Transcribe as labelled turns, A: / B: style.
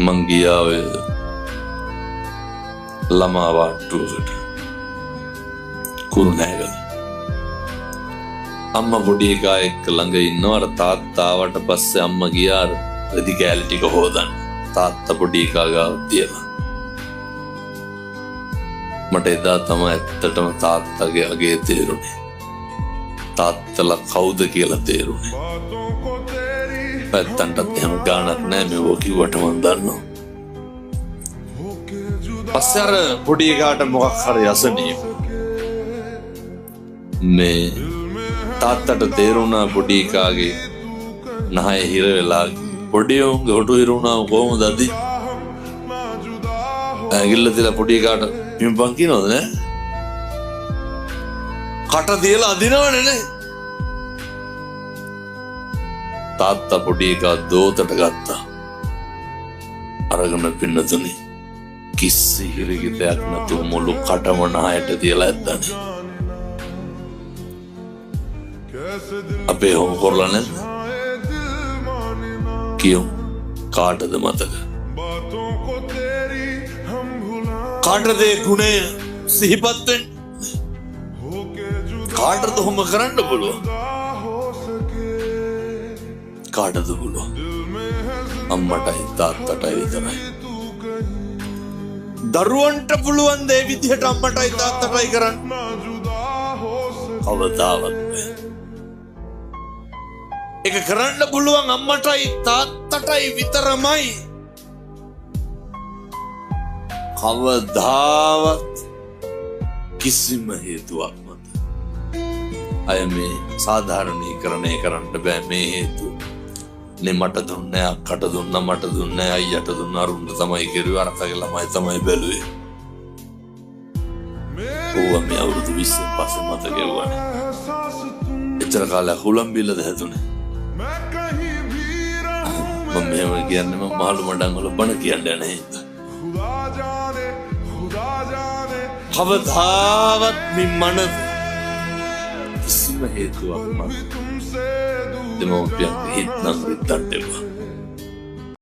A: මං ගියා ඔය ළමා වාට්ටුවකට කුරුණෑගල. අම්මා පොඩි එකා එක්ක ළඟ ඉන්නවා. අර තාත්තා ආවට පස්සේ අම්මා ගියා අර රෙදි කෑලි ටික හොදන්න. තාත්තා පොඩි එකා ගාව තියලා. මට එදා තමයි ඇත්තටම තාත්තගේ අගේ තේරුනේ. තාත්තලා කවුද කියලා තේරුනේ. පැත්තන්ටත් එහෙම ගානක් නෑ මේව කිව්වට මන් දන්නවා. පස්සේ අර පොඩි එකාට මොකක් හරි අසනීප. මේ තාත්තට තේරුණා පොඩි එකාගේ නහය හිර වෙලා. පොඩි උන්ගේ හොටු හිර වුණාම කොහොමද අදි? ඇඟිල්ල තියලා පොඩි එකාට පිම්පන් කියනවද නෑ? කට තියලා අදිනවනේ නේ. තාත්තා පොඩි එකා දෝතට ගත්තා. අරගෙන පින්නතුනේ කිසි හිරිකිතයක් නැතුව මුළු කටම නහයට තියලා ඇද්දානේ. අපේ හොම කරලා නැද්ද? කියමු කාටද මතක? කාටද ඒ ගුණය සිහිපත් වෙන්නේ? කාටද හොම කරන්න පුළුවන්? කාටද පුළුවන්? අම්මටයි තාත්තටයි විතරයි. දරුවන්ට පුළුවන් දේ විදිහට අම්මටයි තාත්තටයි කරන්න කවදාවත් බෑ. ඒක කරන්න පුළුවන් අම්මටයි තාත්තටයි විතරමයි. කවදාවත් කිසිම හේතුවක් මත අය මේ සාධාරණීකරණය කරන්න බෑ. මේ හේතු නේ මට දුන්නේ අක්කට දුන්නා මට දුන්නේ අයියට දුන්නා අරුන්ට තමයි කිරුවේ අරකගේ ළමයි තමයි බැලුවේ. ඕවා මේ අවුරුදු 20 පස්සේ මත ගෙවුවානේ. එච්චර කාලයක් හුලම් බිල්ලද හැදුනේ. මම මෙහෙම කියන්නේ මම මහලු මඩම් වල බණ කියන්නේ නැහැ. කවදාවත් මේ මන කිසිම හේතුවක් මත දෙමෝපියන් හිතනම් හිතන්න එපා.